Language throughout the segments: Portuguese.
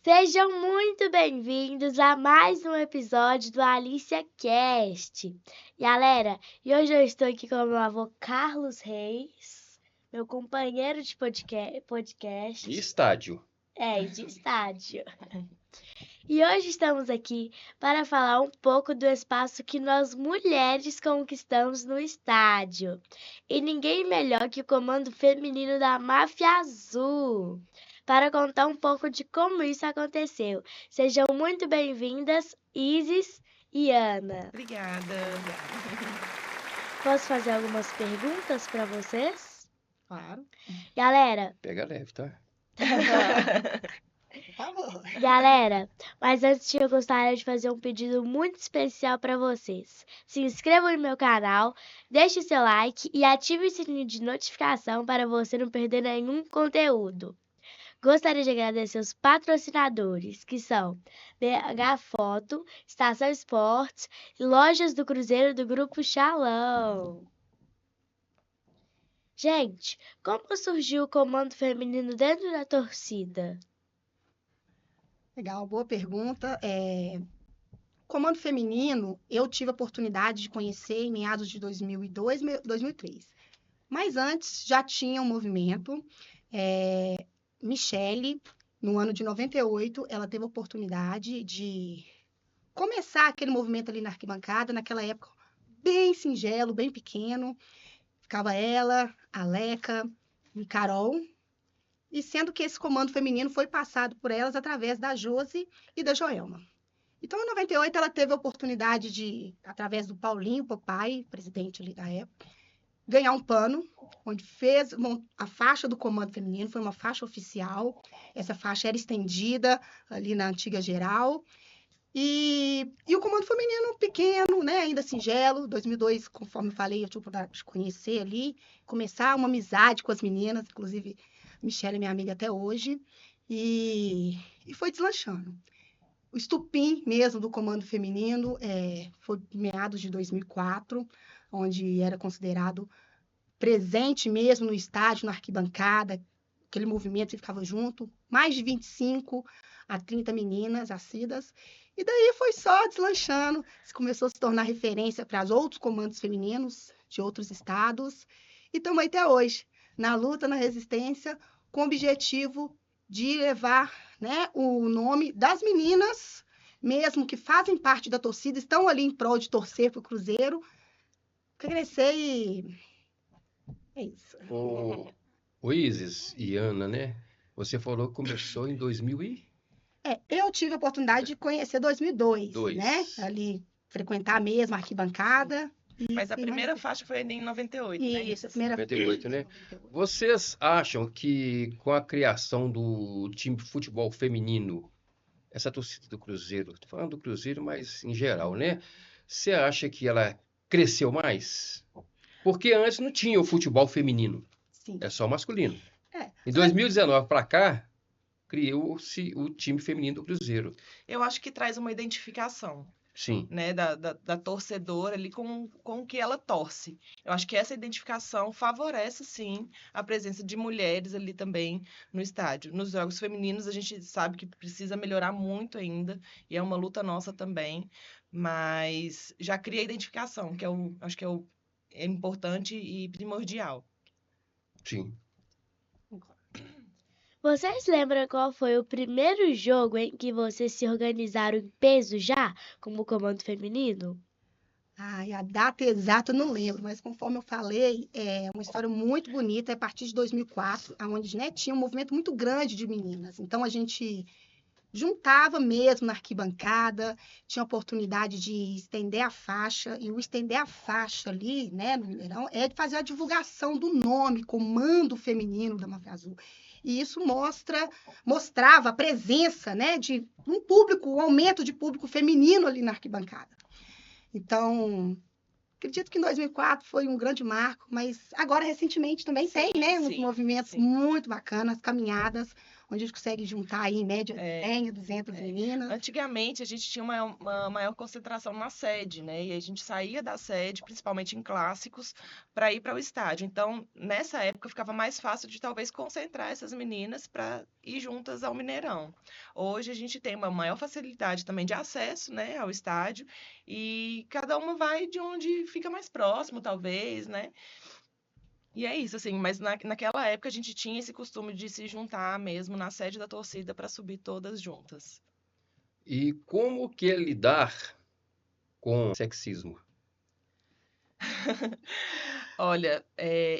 Sejam muito bem-vindos a mais um episódio do Alicia Cast. Galera, e hoje eu estou aqui com o meu avô Carlos Reis, meu companheiro de podcast. De estádio. De estádio. E hoje estamos aqui para falar um pouco do espaço que nós mulheres conquistamos no estádio. E ninguém melhor que o comando feminino da Máfia Azul para contar um pouco de como isso aconteceu. Sejam muito bem-vindas, Isis e Ana. Obrigada. Posso fazer algumas perguntas para vocês? Claro. Galera, Pega leve, tá? Por favor. Galera, mas antes eu gostaria de fazer um pedido muito especial para vocês. Se inscrevam no meu canal, deixe o seu like e ative o sininho de notificação para você não perder nenhum conteúdo. Gostaria de agradecer os patrocinadores, que são BH Foto, Estação Esportes e Lojas do Cruzeiro do Grupo Xalão. Gente, como surgiu o comando feminino dentro da torcida? Legal, boa pergunta. Comando feminino, eu tive a oportunidade de conhecer em meados de 2002, 2003. Mas antes já tinha um movimento. Michele, no ano de 98, ela teve a oportunidade de começar aquele movimento ali na arquibancada, naquela época bem singelo, bem pequeno. Ficava ela, a Leca e Carol. E sendo que esse comando feminino foi passado por elas através da Josi e da Joelma. Então, em 98, ela teve a oportunidade de, através do Paulinho Papai, presidente ali da época, ganhar um pano, onde fez a faixa do comando feminino, foi uma faixa oficial. Essa faixa era estendida ali na antiga geral. E o comando feminino pequeno, né, ainda singelo, 2002, conforme eu falei, eu tive a oportunidade de conhecer ali, começar uma amizade com as meninas, inclusive Michelle é minha amiga até hoje, e foi deslanchando. O estupim mesmo do comando feminino foi meados de 2004, onde era considerado presente mesmo no estádio, na arquibancada, aquele movimento que ficava junto, mais de 25 a 30 meninas assíduas, e daí foi só deslanchando, começou a se tornar referência para os outros comandos femininos de outros estados, e estamos aí até hoje, na luta, na resistência, com o objetivo de levar, né, o nome das meninas, mesmo que fazem parte da torcida, estão ali em prol de torcer para o Cruzeiro, crescer e é isso. O Isis e Ana, né? Você falou que começou em 2000 e... Eu tive a oportunidade de conhecer 2002, né? Ali, frequentar mesmo a arquibancada. Mas a primeira faixa foi em 98, né? Isso, a primeira 98, né? Vocês acham que com a criação do time de futebol feminino, essa torcida do Cruzeiro, tô falando do Cruzeiro, mas em geral, né? Você acha que ela cresceu mais? Porque antes não tinha o futebol feminino, Sim. é só masculino. Em Só- 2019 para cá, criou-se o time feminino do Cruzeiro. Eu acho que traz uma identificação, Sim. né, da torcedora ali com o que ela torce. Eu acho que essa identificação favorece, sim, a presença de mulheres ali também no estádio. Nos jogos femininos, a gente sabe que precisa melhorar muito ainda, e é uma luta nossa também, mas já cria identificação, que acho que é importante e primordial. Sim. Vocês lembram qual foi o primeiro jogo em que vocês se organizaram em peso já, como comando feminino? Ai, a data exata eu não lembro, mas conforme eu falei, é uma história muito bonita, é a partir de 2004, onde, né, tinha um movimento muito grande de meninas. Então, a gente juntava mesmo na arquibancada, tinha a oportunidade de estender a faixa, e o estender a faixa ali, né, no Mineirão, é de fazer a divulgação do nome, Comando Feminino da Máfia Azul. E isso mostrava a presença, né, de um público, um aumento de público feminino ali na arquibancada. Então, acredito que em 2004 foi um grande marco, mas agora, recentemente, também tem, né, uns sim, movimentos sim. muito bacanas, caminhadas, onde a gente consegue juntar aí, em média, 100 a 200 meninas. Antigamente, a gente tinha uma maior concentração na sede, né? E a gente saía da sede, principalmente em clássicos, para ir para o estádio. Então, nessa época, ficava mais fácil de talvez concentrar essas meninas para ir juntas ao Mineirão. Hoje, a gente tem uma maior facilidade também de acesso, né, ao estádio, e cada uma vai de onde fica mais próximo, talvez, né? E é isso, assim, mas naquela época a gente tinha esse costume de se juntar mesmo na sede da torcida para subir todas juntas. E como que é lidar com sexismo? Olha,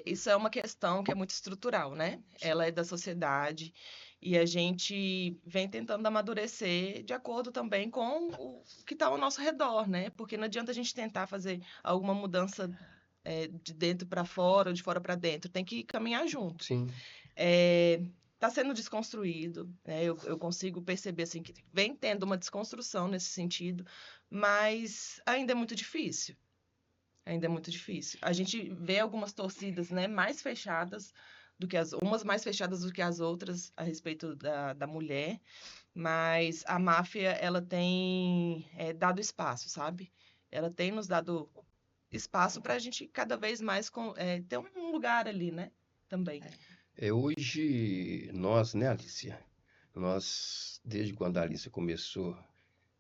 isso é uma questão que é muito estrutural, né? Ela é da sociedade e a gente vem tentando amadurecer de acordo também com o que está ao nosso redor, né? Porque não adianta a gente tentar fazer alguma mudança de dentro para fora ou de fora para dentro, tem que caminhar junto. Sim. Está sendo desconstruído, né? Eu consigo perceber assim, que vem tendo uma desconstrução nesse sentido, mas ainda é muito difícil. Ainda é muito difícil. A gente vê algumas torcidas, né, mais fechadas do que umas mais fechadas do que as outras a respeito da mulher, mas a máfia, ela tem dado espaço, sabe? Ela tem nos dado espaço para a gente cada vez mais ter um lugar ali, né? Também. Hoje, nós, né, Alicia? Nós, desde quando a Alicia começou,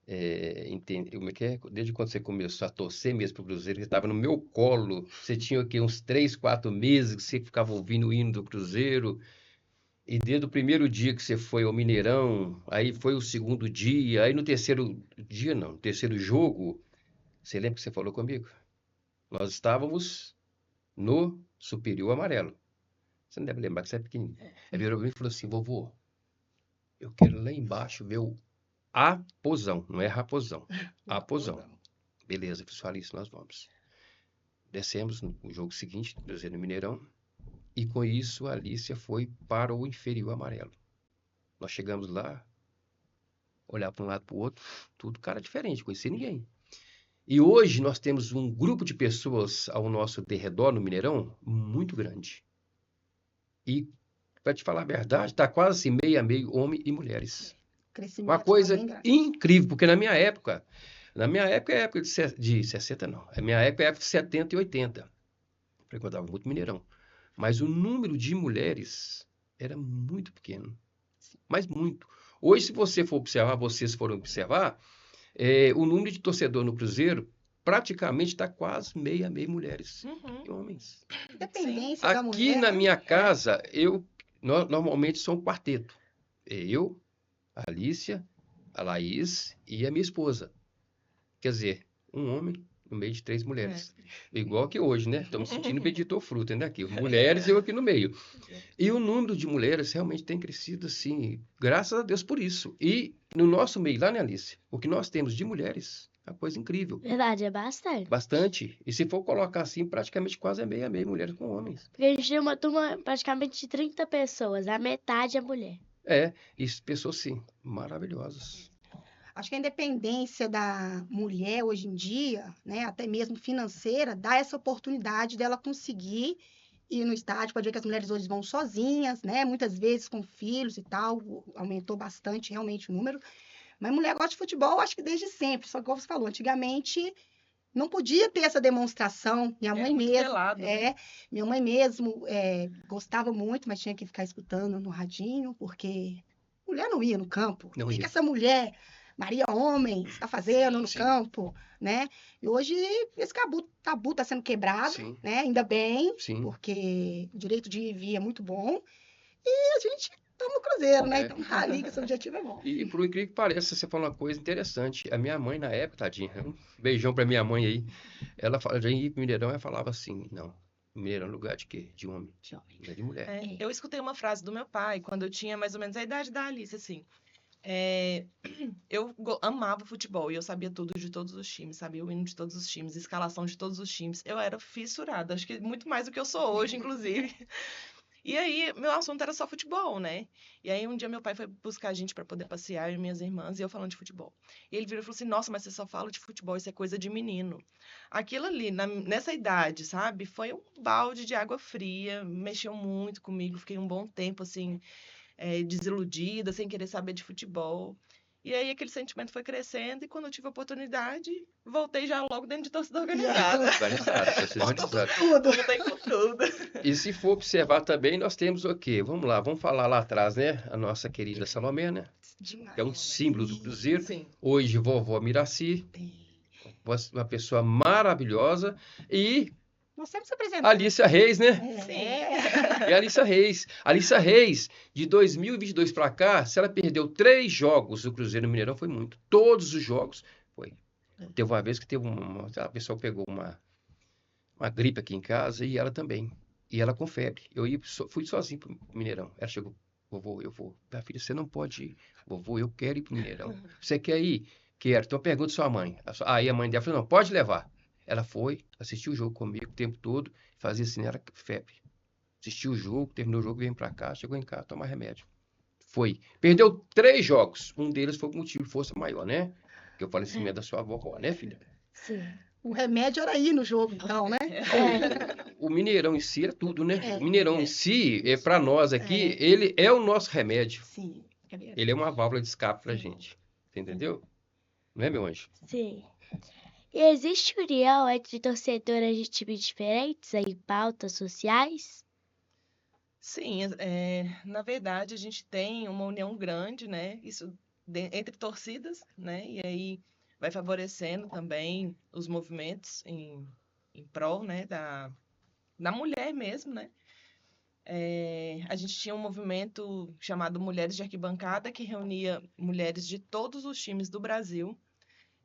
como é que é? Desde quando você começou a torcer mesmo pro Cruzeiro, você estava no meu colo, você tinha aqui uns 3, 4 meses que você ficava ouvindo o hino do Cruzeiro, e desde o primeiro dia que você foi ao Mineirão, aí foi o segundo dia, aí no terceiro dia, não, no terceiro jogo, você lembra que você falou comigo? Nós estávamos no Superior Amarelo. Você não deve lembrar que você é pequenininho. Aí virou pra mim e falou assim, vovô, eu quero lá embaixo ver o Aposão, não é Raposão, Aposão. Beleza, pessoal, Alice, nós vamos. Descemos no jogo seguinte, Cruzeiro no Mineirão, e com isso a Alicia foi para o Inferior Amarelo. Nós chegamos lá, olhar para um lado para o outro, tudo cara diferente, conhecia ninguém. E hoje nós temos um grupo de pessoas ao nosso derredor no Mineirão muito grande. E, para te falar a verdade, está quase assim, meio a meio, homem e mulheres. Crescimento Uma coisa também grande. incrível, porque na minha época é época de 60 não, a minha época é época de 70 e 80. Frequentava muito Mineirão. Mas o número de mulheres era muito pequeno. Mas muito. Hoje, se você for observar, vocês foram observar, o número de torcedor no Cruzeiro praticamente está quase meio a meio mulheres e homens. Independência da Aqui mulher, na né? minha casa, normalmente sou um quarteto. Eu, a Alicia, a Laís e a minha esposa. Quer dizer, um homem no meio de 3 mulheres. Igual que hoje, né? Estamos sentindo Benedito Fruta, né? Aqui, mulheres e eu aqui no meio. E o número de mulheres realmente tem crescido assim, graças a Deus por isso. E no nosso meio, lá, né, Alice? O que nós temos de mulheres é uma coisa incrível. Verdade, é bastante. Bastante. E se for colocar assim, praticamente quase é meio a meio mulheres com homens. Porque a gente tem uma turma praticamente de 30 pessoas, a metade é mulher. E pessoas, sim, maravilhosas. Acho que a independência da mulher hoje em dia, né, até mesmo financeira, dá essa oportunidade dela conseguir ir no estádio. Pode ver que as mulheres hoje vão sozinhas, né, muitas vezes com filhos e tal, aumentou bastante realmente o número. Mas mulher gosta de futebol, acho que desde sempre. Só que, como você falou, antigamente não podia ter essa demonstração. Minha mãe muito mesmo, velado, né? minha mãe mesmo gostava muito, mas tinha que ficar escutando no radinho, porque mulher não ia no campo. Não O que ia. que essa mulher, Maria Homem, está fazendo no Sim. campo, né? E hoje esse tabu está sendo quebrado, Sim. né? Ainda bem, Sim. porque o direito de ir e vir é muito bom. E a gente tá no Cruzeiro, né? Então tá ali, que esse objetivo é bom. E por incrível que pareça, você falou uma coisa interessante. A minha mãe, na época, tadinha, um beijão pra minha mãe aí. Ela fala, já ia pro Mineirão, ela falava assim, não, Mineirão é lugar de quê? De homem, não é de mulher. Eu escutei uma frase do meu pai quando eu tinha mais ou menos a idade da Alice, assim. Eu amava futebol e eu sabia tudo de todos os times, sabia o hino de todos os times, escalação de todos os times. Eu era fissurada, acho que muito mais do que eu sou hoje, inclusive. E aí, meu assunto era só futebol, né? E aí, um dia meu pai foi buscar a gente para poder passear, eu e minhas irmãs, e eu falando de futebol. E ele virou e falou assim, nossa, mas você só fala de futebol, isso é coisa de menino. Aquilo ali, nessa idade, sabe? Foi um balde de água fria, mexeu muito comigo, fiquei um bom tempo, assim, desiludida, sem querer saber de futebol. E aí aquele sentimento foi crescendo e quando eu tive a oportunidade, voltei já logo dentro de torcida organizada. Organizado, torcida organizada. Tudo. Voltei com tudo. E se for observar também, nós temos o quê? Vamos lá, vamos falar lá atrás, né? A nossa querida Salomé, né? Demais. Que é um símbolo do Cruzeiro. Sim. Hoje, vovó Miraci, uma pessoa maravilhosa. E Nós sempre se apresentamos. Alícia Reis, né? É. E a Alícia Reis. Alícia Reis, de 2022 para cá, se ela perdeu 3 jogos do Cruzeiro no Mineirão, foi muito. Todos os jogos, foi. Teve uma vez que teve a pessoa pegou uma gripe aqui em casa e ela também. E ela com febre. Fui sozinho pro Mineirão. Ela chegou, vovô, eu vou. Minha filha, você não pode ir. Vovô, eu quero ir pro Mineirão. Você quer ir? Quero. Então pergunta à sua mãe. Aí a mãe dela falou, não, pode levar. Ela foi, assistiu o jogo comigo o tempo todo, fazia assim, era febre. Assistiu o jogo, terminou o jogo, veio pra cá, chegou em casa, tomar remédio. Foi. Perdeu 3 jogos. Um deles foi com motivo de força maior, né? Que eu falei assim, é da sua avó, né, filha? Sim. O remédio era ir no jogo, então, né? O Mineirão em si é tudo, né? É. O Mineirão em si, para nós aqui, É. ele é o nosso remédio. Sim. É verdade. Ele é uma válvula de escape pra gente. Você entendeu? Não é, meu anjo? Sim. E existe união entre torcedoras de times diferentes em pautas sociais? Sim, na verdade a gente tem uma união grande, né? Isso entre torcidas, né? E aí vai favorecendo também os movimentos em prol, né? Da mulher mesmo, né? A gente tinha um movimento chamado Mulheres de Arquibancada, que reunia mulheres de todos os times do Brasil.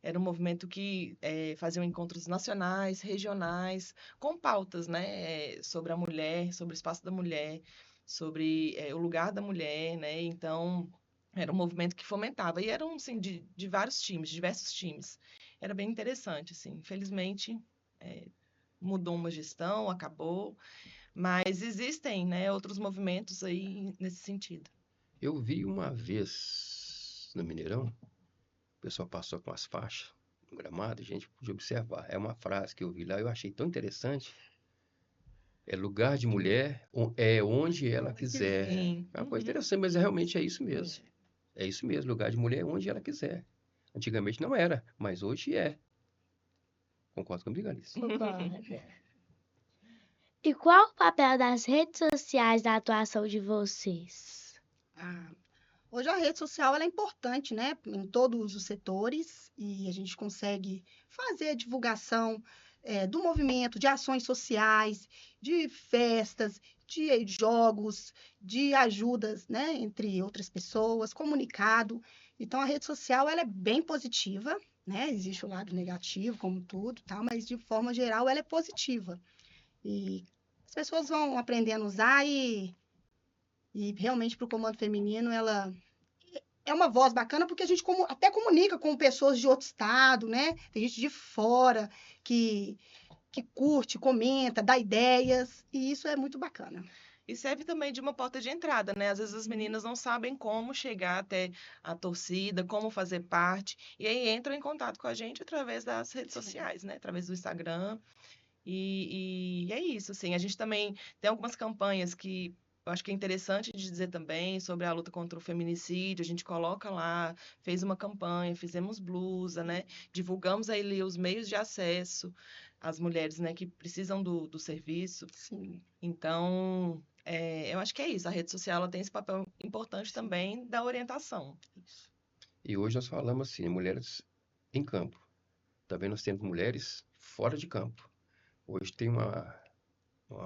Era um movimento que fazia encontros nacionais, regionais, com pautas, né? Sobre a mulher, sobre o espaço da mulher, sobre o lugar da mulher, né? Então, era um movimento que fomentava. E eram, assim, de vários times, diversos times. Era bem interessante, assim. Infelizmente, mudou uma gestão, acabou. Mas existem, né, outros movimentos aí nesse sentido. Eu vi uma vez no Mineirão, o pessoal passou com as faixas no gramado, a gente podia observar. É uma frase que eu vi lá, eu achei tão interessante. É lugar de mulher, é onde ela quiser. Sim. É uma coisa interessante, mas realmente é isso mesmo. É isso mesmo, lugar de mulher é onde ela quiser. Antigamente não era, mas hoje é. Concordo comigo, Alice? Concordo. E qual o papel das redes sociais na atuação de vocês? Hoje a rede social ela é importante, né? Em todos os setores e a gente consegue fazer a divulgação do movimento, de ações sociais, de festas, de jogos, de ajudas, né? Entre outras pessoas, comunicado. Então a rede social ela é bem positiva, né? Existe o lado negativo, como tudo, tá? Mas de forma geral ela é positiva. E as pessoas vão aprendendo a usar e realmente para o comando feminino ela é uma voz bacana porque a gente até comunica com pessoas de outro estado, né? Tem gente de fora que curte, comenta, dá ideias e isso é muito bacana. E serve também de uma porta de entrada, né? Às vezes as meninas não sabem como chegar até a torcida, como fazer parte, e aí entram em contato com a gente através das redes sociais, né? Através do Instagram. E é isso, assim. A gente também tem algumas campanhas que eu acho que é interessante de dizer também sobre a luta contra o feminicídio. A gente coloca lá, fez uma campanha, fizemos blusa, né? Divulgamos aí os meios de acesso às mulheres, né, que precisam do serviço. Sim. Então, eu acho que é isso. A rede social ela tem esse papel importante também da orientação. E hoje nós falamos assim, mulheres em campo. Também nós temos mulheres fora de campo. Hoje tem uma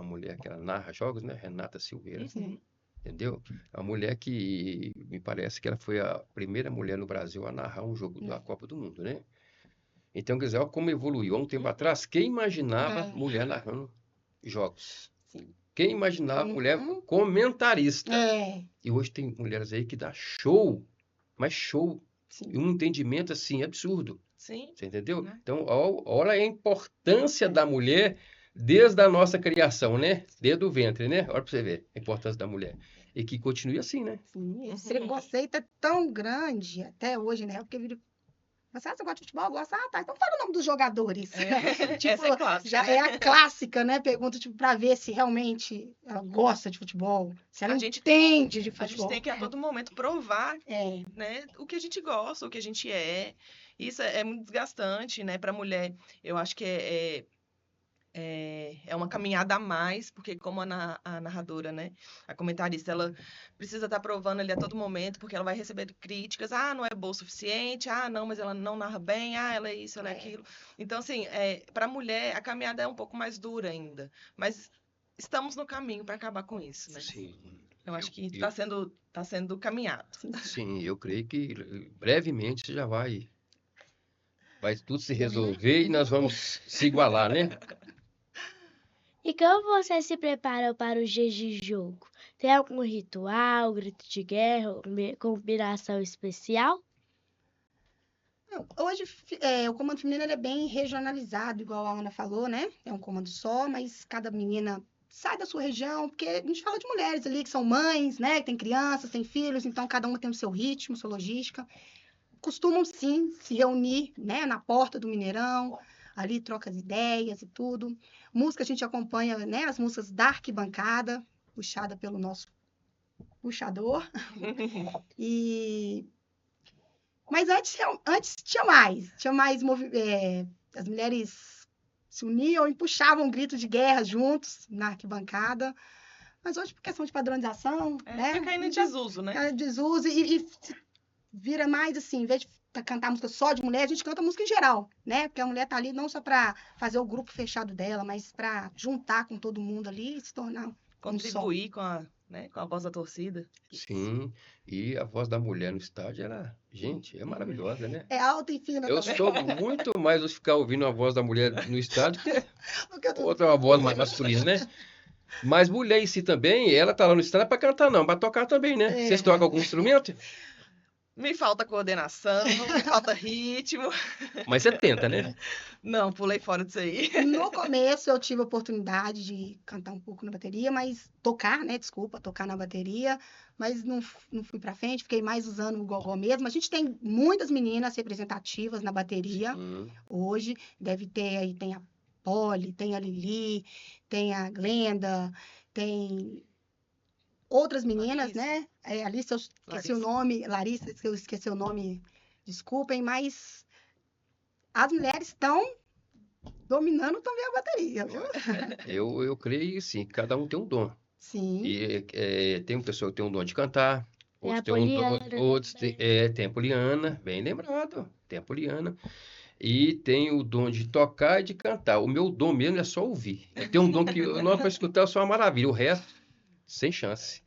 mulher que ela narra jogos, né? Renata Silveira. Entendeu? É uma mulher que me parece que ela foi a primeira mulher no Brasil a narrar um jogo da Copa do Mundo, né? Então, quer dizer, olha como evoluiu. Há um tempo atrás, quem imaginava mulher narrando jogos? Sim. Quem imaginava mulher comentarista? É. E hoje tem mulheres aí que dá show, mas show. Sim. E um entendimento, assim, absurdo. Sim. Você entendeu? Então, olha a importância da mulher desde a nossa criação, né? Desde o ventre, né? Olha para você ver a importância da mulher. E que continue assim, né? Sim, esse preconceito é tão grande até hoje, né? Porque Você gosta de futebol? Gosta? Ah, tá. Então fala o nome dos jogadores. Tipo, essa é clássica, já né? é a clássica, né? Pergunta, tipo, pra ver se realmente ela gosta de futebol, se ela A gente- entende de A gente futebol. tem que a todo momento provar, É, né, o que a gente gosta, o que a gente é. Isso é muito desgastante, né, para mulher. Eu acho que é uma caminhada a mais, porque como a narradora, né, a comentarista, ela precisa estar provando ali a todo momento, porque ela vai receber críticas. Ah, não é boa o suficiente. Ah, não, mas ela não narra bem. Ah, ela é isso, ela é aquilo. Então, assim, para a mulher, a caminhada é um pouco mais dura ainda. Mas estamos no caminho para acabar com isso, né? Sim. Eu acho que Eu- tá sendo caminhado. Sim, eu creio que brevemente já vai tudo se resolver e nós vamos se igualar, né? E como você se prepara para os dias de jogo? Tem algum ritual, grito de guerra, combinação especial? não, hoje o comando feminino ele é bem regionalizado, igual a Ana falou, né? É um comando só, mas cada menina sai da sua região, porque a gente fala de mulheres ali que são mães, né? Que tem crianças, tem filhos, então cada uma tem o seu ritmo, sua logística. Costumam sim se reunir, né, na porta do Mineirão, ali troca as ideias e tudo. Música a gente acompanha, né, as músicas da arquibancada, puxada pelo nosso puxador. E mas antes tinha mais as mulheres se uniam e puxavam um grito de guerra juntos na arquibancada. Mas hoje, por questão de padronização, né? Foi caindo em desuso, né? Cai em desuso e vira mais assim, em vez de cantar música só de mulher, a gente canta música em geral, né? Porque a mulher tá ali não só para fazer o grupo fechado dela, mas para juntar com todo mundo ali e se tornar um só. Contribuir com a voz da torcida. Sim, e a voz da mulher no estádio gente, é maravilhosa, né? É alta e fina Eu também. sou muito mais de ficar ouvindo a voz da mulher no estádio que Porque eu tô- outra uma voz mais masculina, né? Mas mulher em si também, ela tá lá no estádio para cantar não, para tocar também, né? É. Vocês tocam algum instrumento? Me falta coordenação, me falta ritmo. Mas você tenta, né? Não, pulei fora disso aí. No começo eu tive a oportunidade de cantar um pouco na bateria, mas tocar, né? Desculpa, tocar na bateria, mas não fui pra frente, fiquei mais usando o gogó mesmo. A gente tem muitas meninas representativas na bateria hoje, deve ter aí, tem a Polly, tem a Lili, tem a Glenda, tem outras meninas, Larissa. né? Alice, eu esqueci Larissa. o nome, Larissa, eu esqueci o nome, desculpem, mas as mulheres estão dominando também a bateria, viu? Eu creio que sim, cada um tem um dom. Sim, E tem uma pessoa que tem um dom de cantar, Tem a outros têm um dom, Poliana outros também. tem a Poliana, bem lembrado, tem a Poliana. E tem o dom de tocar e de cantar. O meu dom mesmo é só ouvir. Eu tenho um dom que, nós para escutar, eu sou uma maravilha. O resto, sem chance.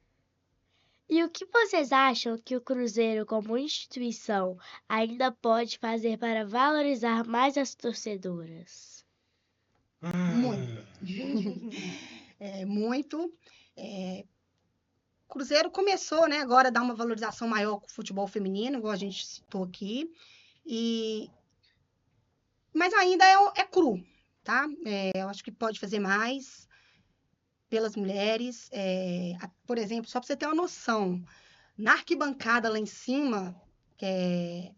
E o que vocês acham que o Cruzeiro, como instituição, ainda pode fazer para valorizar mais as torcedoras? muito. Muito. Cruzeiro começou, né, agora a dar uma valorização maior com o futebol feminino, igual a gente citou aqui. Mas ainda é cru, tá? Eu acho que pode fazer mais pelas mulheres. Por exemplo, só para você ter uma noção, na arquibancada lá em cima, que é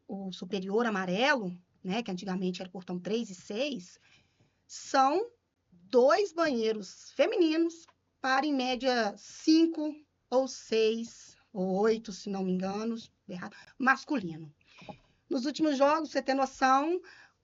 o superior amarelo, né, que antigamente era portão 3 e 6, são 2 banheiros femininos para, em média, 5 ou 6 ou 8, se não me engano, errado, masculino. Nos últimos jogos, você tem noção,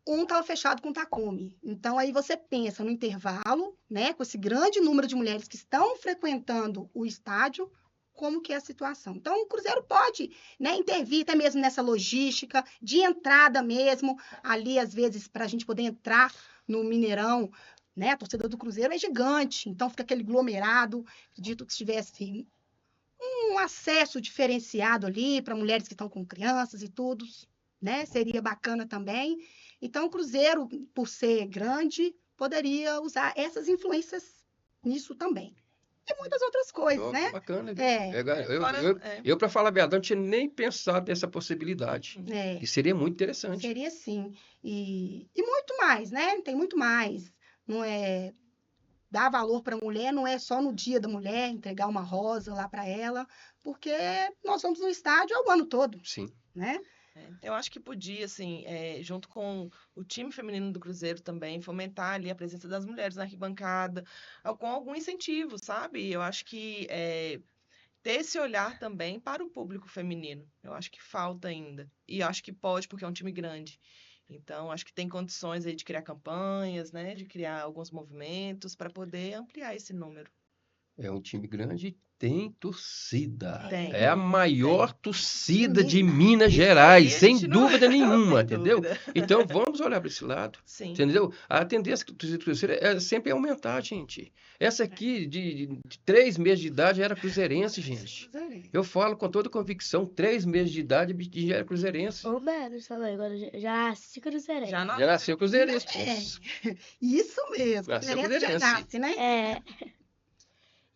um estava fechado com Takumi. Então, aí você pensa no intervalo, né, com esse grande número de mulheres que estão frequentando o estádio, como que é a situação. Então, o Cruzeiro pode, né, intervir até mesmo nessa logística de entrada mesmo, ali, às vezes, para a gente poder entrar no Mineirão, né, a torcida do Cruzeiro é gigante, então fica aquele aglomerado, acredito que se tivesse um acesso diferenciado ali para mulheres que estão com crianças e tudo, né, seria bacana também. Então, o Cruzeiro, por ser grande, poderia usar essas influências nisso também. E muitas outras coisas, né? Bacana. Fora- Eu para falar a verdade, não tinha nem pensado nessa possibilidade. É, Que seria muito interessante. seria sim. E muito mais, né? Tem muito mais. Não é dar valor para a mulher, não é só no dia da mulher entregar uma rosa lá para ela, porque nós vamos no estádio o ano todo, Sim. né? Eu acho que podia, assim, junto com o time feminino do Cruzeiro também, fomentar ali a presença das mulheres na arquibancada, com algum incentivo, sabe? Eu acho que ter esse olhar também para o público feminino. Eu acho que falta ainda. E eu acho que pode, porque é um time grande. Então, acho que tem condições aí de criar campanhas, né? De criar alguns movimentos para poder ampliar esse número. É um time grande e tem torcida. Tem. É a maior torcida de Menina, Minas isso aí Gerais, a sem gente não- dúvida nenhuma, Sem entendeu? dúvida. Então vamos olhar para esse lado, Sim. entendeu? A tendência do torcida do Cruzeiro é sempre aumentar, gente. Essa aqui, de 3 meses de idade, era cruzeirense, gente. Eu falo com toda convicção, 3 meses de idade já era cruzeirense. Ou menos também, agora já nasci cruzeirense. Já Já nasceu cruzeirense. pô. Isso mesmo. Nasceu Cruzeirense já cruzeirense. nasce, né? É.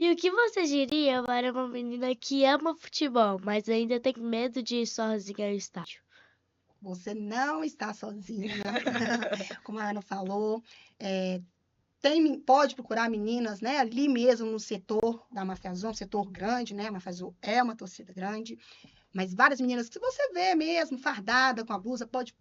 E o que você diria para uma menina que ama futebol, mas ainda tem medo de ir sozinha ao estádio? Você não está sozinha, como a Ana falou. Pode procurar meninas, né, ali mesmo no setor da Mafiazul, um setor grande, né? A Mafiazul é uma torcida grande, mas várias meninas que você vê mesmo, fardada com a blusa, pode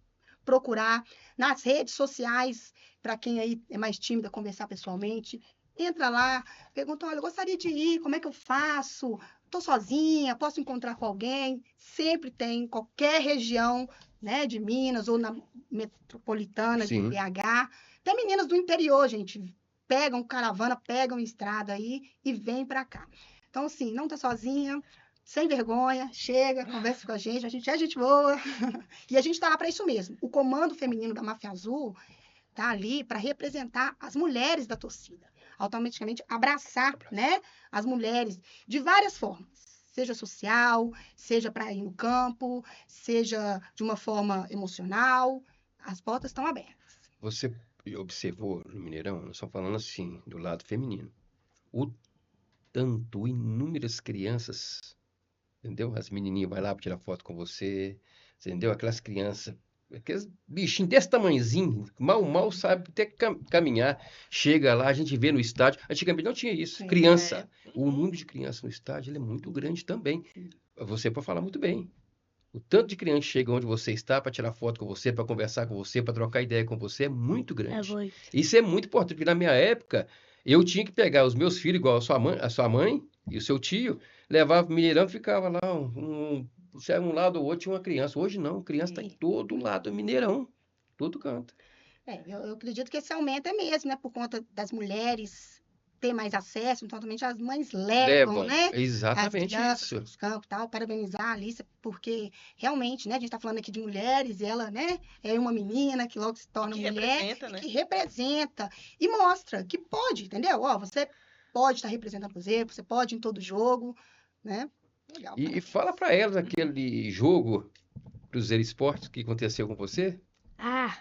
procurar nas redes sociais, para quem aí é mais tímida, conversar pessoalmente. Entra lá, pergunta, olha, eu gostaria de ir, como é que eu faço? Estou sozinha, posso encontrar com alguém? Sempre tem, em qualquer região, né, de Minas ou na metropolitana de Sim. BH. Tem meninas do interior, gente, pegam caravana, pegam estrada aí e vêm para cá. Então, assim, não tá sozinha, sem vergonha, chega, conversa com a gente é gente boa. E a gente está lá para isso mesmo. O comando feminino da Mafiazul tá ali para representar as mulheres da torcida. Automaticamente abraçar, né, as mulheres de várias formas. Seja social, seja para ir no campo, seja de uma forma emocional. As portas estão abertas. Você observou no Mineirão, nós estamos falando assim, do lado feminino, o tanto, inúmeras crianças, entendeu? As menininhas vão lá para tirar foto com você, entendeu? Aquelas crianças, aqueles bichinhos desse tamanhozinho, mal sabe até caminhar, chega lá, a gente vê no estádio, antigamente não tinha isso, Sim. criança, o número de crianças no estádio ele é muito grande também, Sim. você pode falar muito bem. O tanto de criança que chega onde você está para tirar foto com você, para conversar com você, para trocar ideia com você, é muito É grande. muito. Isso é muito importante, porque na minha época, eu tinha que pegar os meus filhos, igual a sua mãe e o seu tio, levava para o Mineirão e ficava lá, um lado ou outro tinha uma criança. Hoje não, criança está em todo lado do Mineirão, todo canto. Eu acredito que esse aumento é mesmo, né? Por conta das mulheres ter mais acesso, então também as mães levam, né? As Exatamente crianças isso. para os campos e tal, parabenizar a Alice, porque realmente, né, a gente está falando aqui de mulheres, e ela, né, é uma menina que logo se torna Que mulher, representa, né? que representa e mostra que pode, entendeu? Ó, você pode estar representando o Cruzeiro, você pode ir em todo jogo, né? Legal. E fala para elas aquele jogo Cruzeiro Esporte que aconteceu com você. Ah,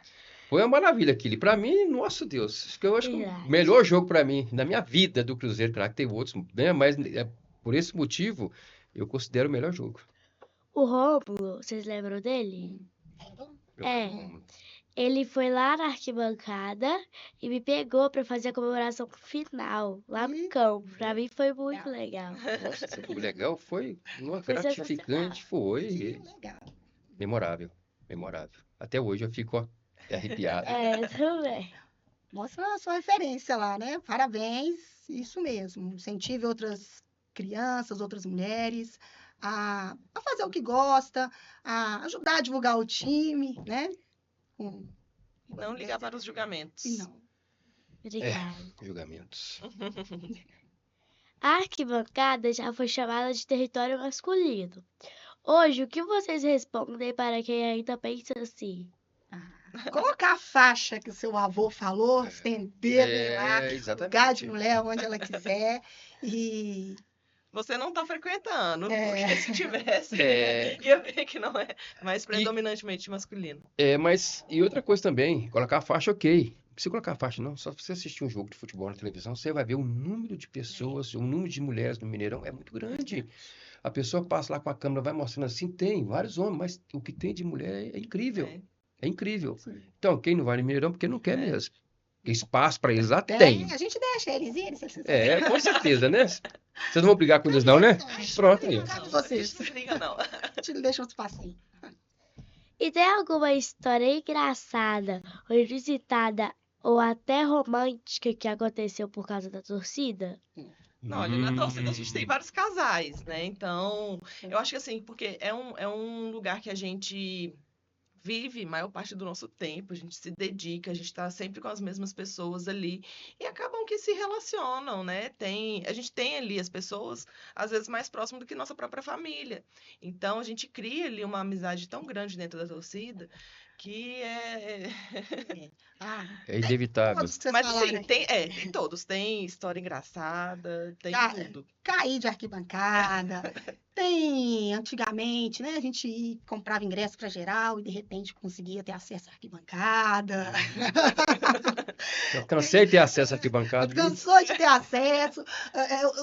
Foi uma maravilha aquilo. E pra mim, nossa Deus, acho que eu acho que o Verdade. melhor jogo pra mim, na minha vida do Cruzeiro, claro que teve outros, né? Mas por esse motivo, eu considero o melhor jogo. o Rômulo, vocês lembram dele? É. Ele foi lá na arquibancada e me pegou pra fazer a comemoração final, lá no campo. Pra mim foi muito legal. Nossa, o legal foi, nossa, Foi gratificante, foi Legal. memorável, memorável. Até hoje eu fico ó, arrepiado. É, também. Mostra a sua referência lá, né? Parabéns, isso mesmo. Incentive outras crianças, outras mulheres a fazer o que gosta, a ajudar a divulgar o time, né? Não ligar para os julgamentos. E não. Obrigada. Julgamentos. A arquibancada já foi chamada de território masculino. Hoje, o que vocês respondem para quem ainda pensa assim? Colocar a faixa que o seu avô falou, estender lá, lugar de exatamente. mulher onde ela quiser. E Você não está frequentando, É. porque se tivesse, É. ia ver que não é mais predominantemente masculino. Mas, e outra coisa também, colocar a faixa, ok. Não precisa colocar a faixa, não. Só você assistir um jogo de futebol na televisão, você vai ver o número de pessoas, o número de mulheres no Mineirão é muito grande. A pessoa passa lá com a câmera, vai mostrando assim, tem vários homens, mas o que tem de mulher é incrível. É. É incrível. Sim. Então, quem não vai no Mineirão, porque não quer mesmo. Porque espaço para eles lá tem, tem. a gente deixa eles irem, se eles quiserem. Com certeza, né? Vocês não vão brigar com eles não, né? Pronto aí. Não, vocês. Não briga, não. A gente deixa um espacinho. E tem alguma história engraçada, ou inusitada, ou até romântica que aconteceu por causa da torcida? Não, olha, na torcida a gente tem vários casais, né? Então, eu acho que assim, porque é um lugar que a gente vive maior parte do nosso tempo, a gente se dedica, a gente está sempre com as mesmas pessoas ali e acabam que se relacionam, né? A gente tem ali as pessoas, às vezes, mais próximas do que nossa própria família. Então, a gente cria ali uma amizade tão grande dentro da torcida que é. Ah, É inevitável. todos que vocês Mas falaram assim, aí. tem todos, tem história engraçada, tem tudo. Cair de arquibancada. Tem, antigamente, né? A gente comprava ingresso para geral e de repente conseguia ter acesso à arquibancada. Eu cansei de ter acesso à arquibancada. viu? Cansou de ter acesso.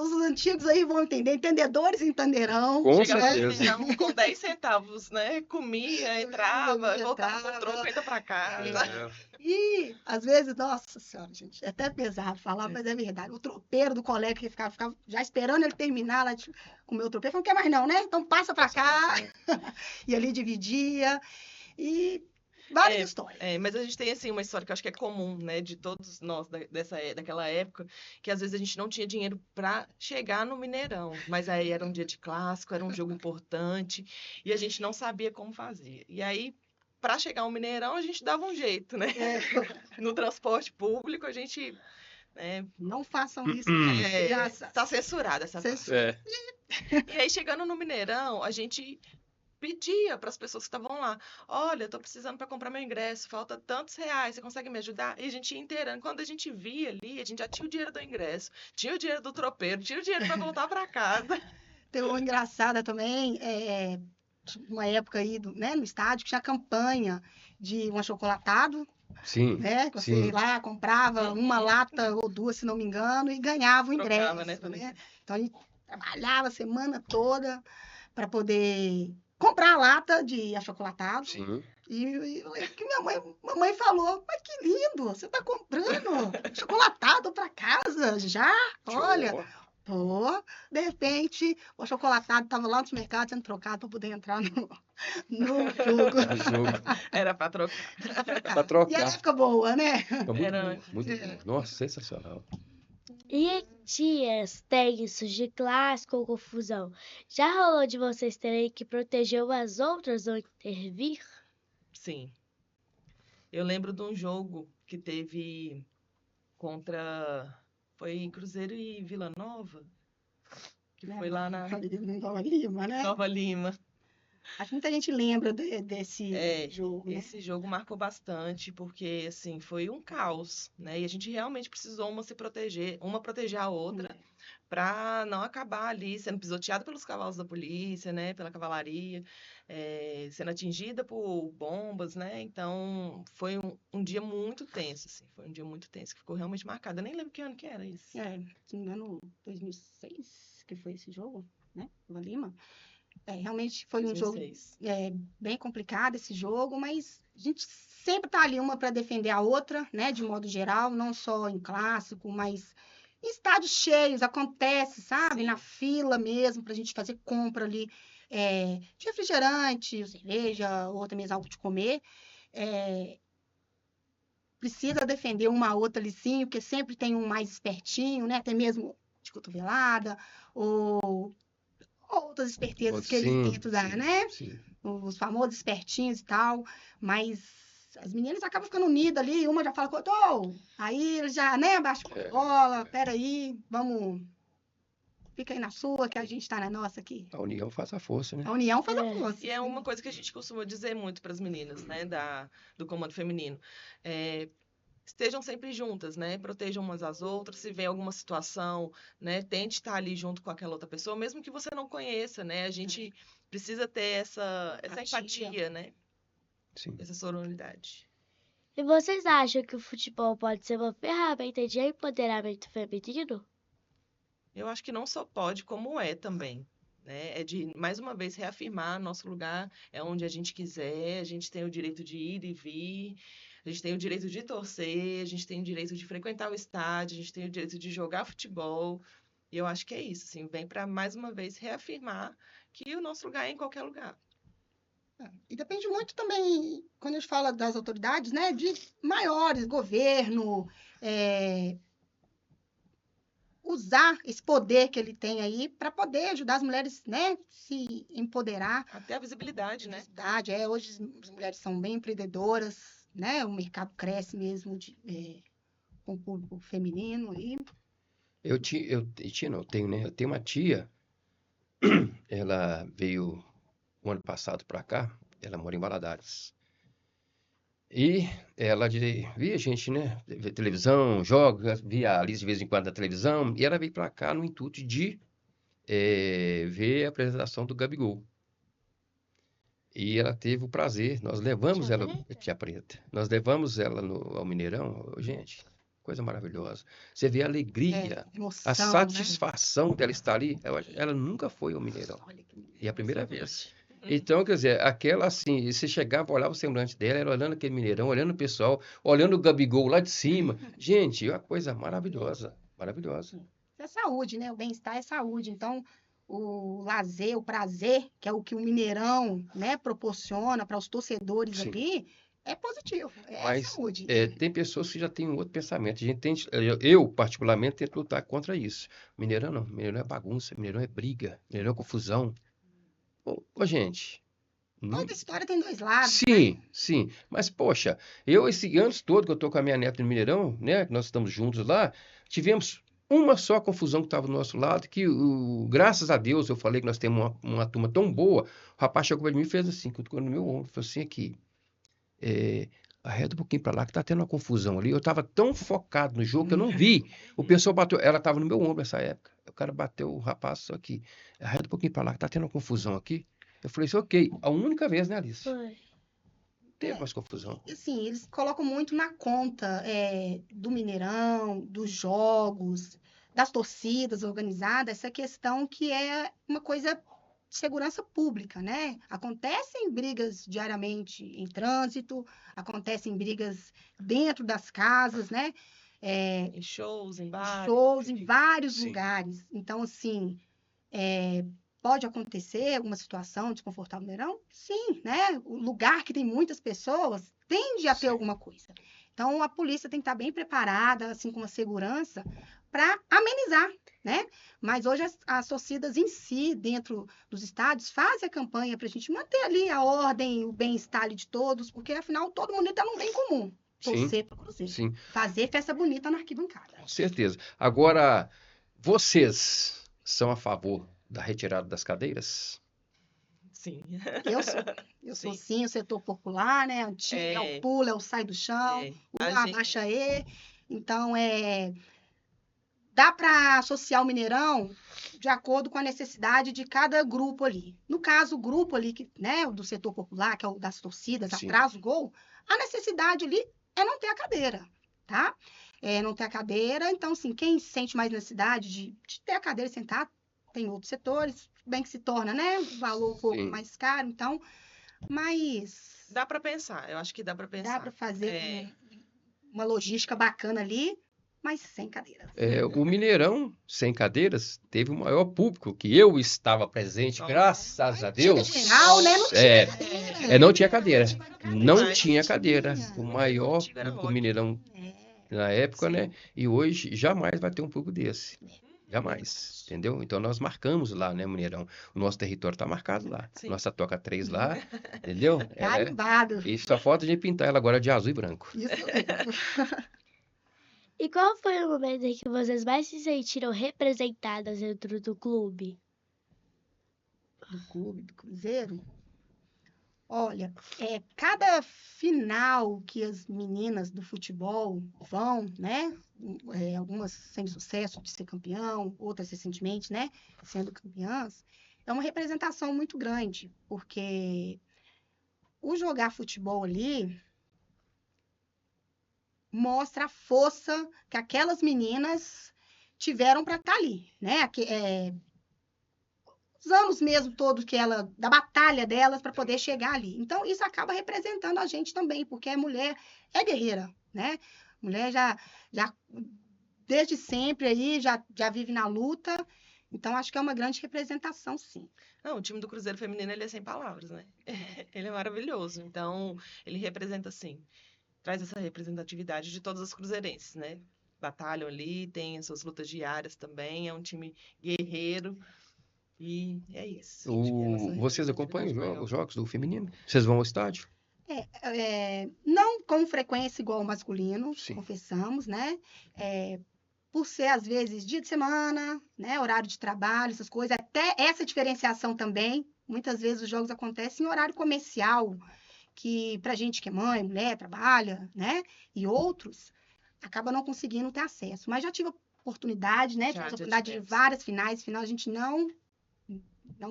Os antigos aí vão entender, entendedores entenderão. Com Chegava certeza. no com 10 centavos, né? Comia, entrava, voltava com o Entrava. troco, entra pra casa. É, E, às vezes, nossa senhora, gente, é até pesado falar, mas é verdade. O tropeiro do colega que ficava já esperando ele terminar lá de comer o tropeiro, falou, não quer mais não, né? Então passa pra cá. E ali dividia. E várias histórias. Mas a gente tem assim uma história que eu acho que é comum, né, de todos nós daquela época, que às vezes a gente não tinha dinheiro para chegar no Mineirão, mas aí era um dia de clássico, era um jogo importante e a gente não sabia como fazer. E aí para chegar ao Mineirão a gente dava um jeito, né? No transporte público a gente, né, Não façam isso. Já tá censurada essa parte. é. E aí chegando no Mineirão a gente pedia para as pessoas que estavam lá, olha, eu tô precisando para comprar meu ingresso, falta tantos reais, você consegue me ajudar? E a gente ia inteirando. Quando a gente via ali, a gente já tinha o dinheiro do ingresso, tinha o dinheiro do tropeiro, tinha o dinheiro para voltar para casa. Tem uma engraçada também, uma época aí né, no estádio que tinha campanha de um achocolatado, Sim, né? Que você sim. ia lá, comprava uma lata ou duas, se não me engano, e ganhava o ingresso, Trocava, né? né? Então a gente trabalhava a semana toda para poder comprar a lata de achocolatado. Sim. E eu lembro que mamãe falou, mas que lindo, você tá comprando chocolatado para casa já? Olha, Show. pô, de repente, o achocolatado estava lá no supermercado sendo trocado para poder entrar no jogo. No jogo. Era para trocar. Pra trocar. E a época boa, né? Foi muito Era- bom, muito bom. Nossa, sensacional. E em dias tensos de clássico ou confusão, já rolou de vocês terem que proteger umas outras ou intervir? Sim. Eu lembro de um jogo que teve contra. Foi Cruzeiro e Vila Nova, que foi lá na Nova Lima, né? Nova Lima. Acho que muita gente lembra desse jogo, né? Esse jogo marcou bastante, porque assim, foi um caos, né? E a gente realmente precisou uma proteger a outra, para não acabar ali sendo pisoteada pelos cavalos da polícia, né? Pela cavalaria, sendo atingida por bombas, né? Então, foi um dia muito tenso, assim. Foi um dia muito tenso, que ficou realmente marcado. Eu nem lembro que ano que era isso. Se não me engano, 2006 que foi esse jogo, né? Nova Lima. Realmente foi um jogo 2006. bem complicado esse jogo, mas a gente sempre tá ali uma para defender a outra, né? De modo geral, não só em clássico, mas em estádios cheios, acontece, sabe? Sim. Na fila mesmo, para a gente fazer compra ali de refrigerante, cerveja, ou até mesmo algo de comer. Precisa defender uma a outra ali sim, porque sempre tem um mais espertinho, né? Até mesmo de cotovelada, ou outras espertezas que eles Sim, tentam dar, sim, né? sim. Os famosos espertinhos e tal, mas as meninas acabam ficando unidas ali, uma já fala com a outra, aí ele já, né, baixa a bola, peraí, vamos, fica aí na sua, que a gente tá na nossa aqui. A união faz a força, né? A união faz a força. E é uma coisa que a gente costuma dizer muito para as meninas, né, do comando feminino. Estejam sempre juntas, né? Protejam umas às outras. Se vê alguma situação, né? Tente estar ali junto com aquela outra pessoa, mesmo que você não conheça, né? A gente precisa ter essa empatia, né? Sim. Essa sororidade. E vocês acham que o futebol pode ser uma ferramenta de empoderamento feminino? Eu acho que não só pode, como é também. Né? É de, mais uma vez, reafirmar nosso lugar, é onde a gente quiser, a gente tem o direito de ir e vir, a gente tem o direito de torcer, a gente tem o direito de frequentar o estádio, a gente tem o direito de jogar futebol. E eu acho que é isso, assim, vem para, mais uma vez, reafirmar que o nosso lugar é em qualquer lugar. E depende muito também, quando a gente fala das autoridades, né, de maiores, governo, usar esse poder que ele tem aí para poder ajudar as mulheres, né, se empoderar. Até a visibilidade, né? Hoje as mulheres são bem empreendedoras, né, o mercado cresce mesmo com o público feminino aí. Eu tenho, né? Eu tenho uma tia, ela veio o ano passado para cá, ela mora em Valadares. E ela via gente, né? Via televisão, joga, via ali de vez em quando na televisão, e ela veio para cá no intuito de ver a apresentação do Gabigol. E ela teve o prazer, nós levamos Tia ela, Preta? Tia Preta, nós levamos ela ao Mineirão, gente, coisa maravilhosa. Você vê a alegria, a Emoção, né? satisfação dela estar ali, ela nunca foi ao Mineirão, Olha que e é a primeira vez. Sorvete. Então, quer dizer, aquela assim, você chegava, olhava o semblante dela, ela olhando aquele Mineirão, olhando o pessoal, olhando o Gabigol lá de cima. Gente, é uma coisa maravilhosa, maravilhosa. é saúde, né? O bem-estar é saúde. Então, o lazer, o prazer, que é o que o Mineirão, né, proporciona para os torcedores Sim. ali, é positivo, é Mas saúde. tem pessoas que já têm um outro pensamento. A gente eu, particularmente, tento lutar contra isso. Mineirão não, Mineirão é bagunça, Mineirão é briga, Mineirão é confusão. Ô, gente, Toda história tem dois lados, né? sim, sim. Mas, poxa, esse anos todo que eu tô com a minha neta no Mineirão, né? Que nós estamos juntos lá, tivemos uma só confusão que estava do nosso lado, que graças a Deus eu falei que nós temos uma turma tão boa. O rapaz chegou para mim e fez assim, cutucou no meu ombro, falou assim aqui, arreda um pouquinho para lá que tá tendo uma confusão ali. Eu estava tão focado no jogo que eu não vi. O pessoal bateu, ela estava no meu ombro nessa época. O cara bateu o rapaz só aqui, arreda um pouquinho para lá que tá tendo uma confusão aqui. Eu falei assim, ok, a única vez, né, Alice? Foi. Teve mais confusão. Assim, eles colocam muito na conta do Mineirão, dos jogos, das torcidas organizadas, essa questão que é uma coisa de segurança pública, né? Acontecem brigas diariamente em trânsito, acontecem brigas dentro das casas, né? Em shows, em bares. Shows em vários Sim. lugares. Então, assim, pode acontecer alguma situação desconfortável no Mineirão? Sim, né? O lugar que tem muitas pessoas tende a ter Sim. alguma coisa. Então, a polícia tem que estar bem preparada, assim como a segurança, para amenizar, né? Mas hoje as torcidas em si, dentro dos estádios, fazem a campanha para a gente manter ali a ordem, o bem-estar ali de todos, porque afinal todo mundo está num bem comum. Sim, Torcer para o Cruzeiro. sim, Fazer festa bonita na arquibancada. com certeza. Agora, vocês são a favor da retirada das cadeiras? Sim. Eu sou sim, o setor popular, né? Antigo, é o pula, é o sai do chão, o abaixa aí. Então, dá para associar o Mineirão de acordo com a necessidade de cada grupo ali. No caso, o grupo ali, né, do setor popular, que é o das torcidas, Sim. atrás do gol, a necessidade ali é não ter a cadeira, tá? Não ter a cadeira. Então, assim, quem sente mais necessidade de ter a cadeira e sentar, tem outros setores, bem que se torna, né, um valor um pouco Sim. mais caro, então, mas Dá para pensar, eu acho que dá para pensar. dá para fazer uma logística bacana ali, mas sem cadeiras. O Mineirão, sem cadeiras, teve o maior público, que eu estava presente, graças a Deus. Geral, né? Não tinha cadeira. Não tinha cadeira. Não Mas tinha cadeira. tinha. O maior Antigo era público ótimo. Mineirão na época, né? E hoje jamais vai ter um público desse. Jamais, entendeu? Então nós marcamos lá, né, Mineirão? O nosso território está marcado lá. Sim. Nossa Toca 3 lá, entendeu? Carimbado. E só falta a gente pintar ela agora de azul e branco. Isso mesmo. E qual foi o momento em que vocês mais se sentiram representadas dentro do clube? Do clube, do Cruzeiro. Olha, cada final que as meninas do futebol vão, né? Algumas sem sucesso de ser campeão, outras recentemente, né? Sendo campeãs, é uma representação muito grande, porque o jogar futebol ali mostra a força que aquelas meninas tiveram para estar ali, né? Os anos mesmo todos da batalha delas para poder chegar ali. Então, isso acaba representando a gente também, porque a mulher é guerreira, né? Mulher já desde sempre aí, já vive na luta. Então, acho que é uma grande representação, sim. Não, o time do Cruzeiro feminino, ele é sem palavras, né? Ele é maravilhoso. Então, ele representa, assim, traz essa representatividade de todas as cruzeirenses, né? Batalham ali, tem as suas lutas diárias também, é um time guerreiro e é isso. Acho que é a nossa Vocês acompanham representatividade maior. os jogos do feminino? Vocês vão ao estádio? Não com frequência igual o masculino, Sim. confessamos, né? Por ser, às vezes, dia de semana, né? Horário de trabalho, essas coisas. Até essa diferenciação também. Muitas vezes os jogos acontecem em horário comercial, que pra gente que é mãe, mulher, trabalha, né? E outros, acaba não conseguindo ter acesso. Mas já tive oportunidade, né? Já Tivemos a oportunidade de tivemos. várias finais. Final a gente não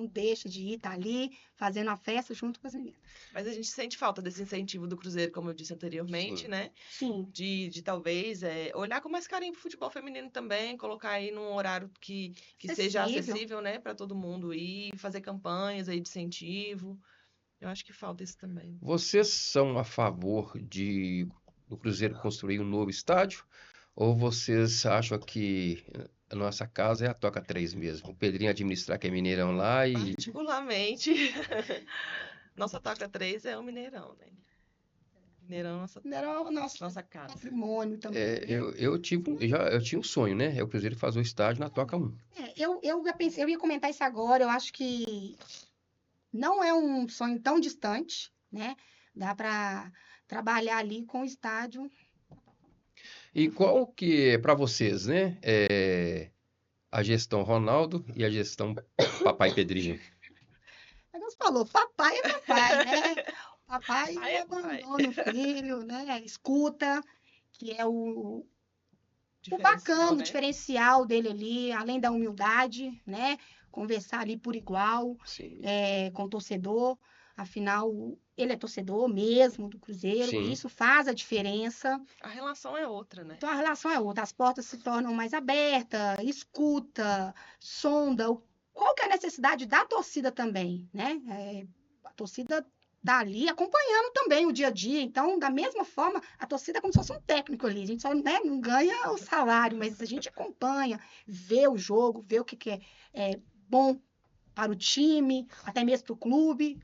deixa de ir, tá ali, fazendo a festa junto com as meninas. Mas a gente sente falta desse incentivo do Cruzeiro, como eu disse anteriormente, Sim. né? Sim. De talvez olhar com mais carinho pro futebol feminino também, colocar aí num horário que seja acessível, né, para todo mundo ir, fazer campanhas aí de incentivo. Eu acho que falta isso também. Vocês são a favor do Cruzeiro construir um novo estádio? Ou vocês acham que a nossa casa é a Toca 3 mesmo? O Pedrinho administrar que é Mineirão lá e... Particularmente, nossa Toca 3 é o Mineirão, né? Mineirão é Era o nosso nossa casa. patrimônio também. É, né? eu tinha um sonho, né? É o Cruzeiro fazer o estádio na Toca 1. Eu ia comentar isso agora, eu acho que não é um sonho tão distante, né? Dá para trabalhar ali com o estádio. E qual que é para vocês, né? A gestão Ronaldo e a gestão Papai Pedrinho. Como você falou, papai é papai, né? Papai Pai não é pai. abandona o filho, né? Escuta, que é o Diferencial, bacana, o né? diferencial dele ali, além da humildade, né? Conversar ali por igual, Sim. com o torcedor. Afinal, ele é torcedor mesmo do Cruzeiro, Sim. e isso faz a diferença. A relação é outra, né? Então, a relação é outra. As portas se tornam mais abertas, escuta, sonda. Qual que é a necessidade da torcida também, né? A torcida tá ali acompanhando também o dia a dia. Então, da mesma forma, a torcida é como se fosse um técnico ali. A gente só, né, não ganha o salário, mas a gente acompanha, vê o jogo, vê o que é bom para o time, até mesmo para o clube.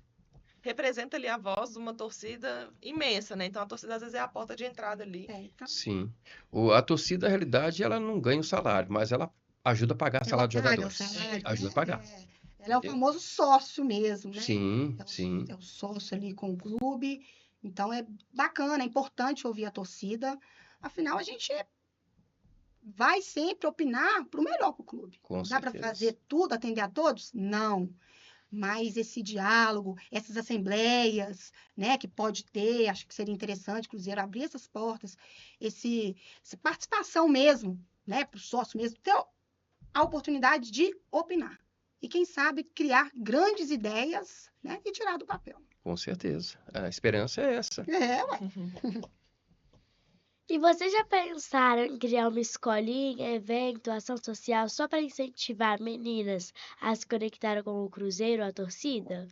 Representa ali a voz de uma torcida imensa, né? Então a torcida às vezes é a porta de entrada ali. Então, Sim. A torcida, na realidade, ela não ganha o salário, mas ela ajuda a pagar salário dos ela paga o jogadores. salário, Ajuda a né? pagar. Ela é o famoso sócio mesmo, né? Sim, sim. É o sócio ali com o clube. Então é bacana, é importante ouvir a torcida. Afinal, a gente vai sempre opinar para o melhor para o clube. Com Dá para certeza. fazer tudo, atender a todos? Não. Mas esse diálogo, essas assembleias, né, que pode ter, acho que seria interessante o Cruzeiro abrir essas portas, essa participação mesmo, né, para o sócio mesmo, ter a oportunidade de opinar. E quem sabe criar grandes ideias, né, e tirar do papel. Com certeza. A esperança é essa. Ué. E vocês já pensaram em criar uma escolinha, evento, ação social só para incentivar meninas a se conectar com o Cruzeiro, a torcida?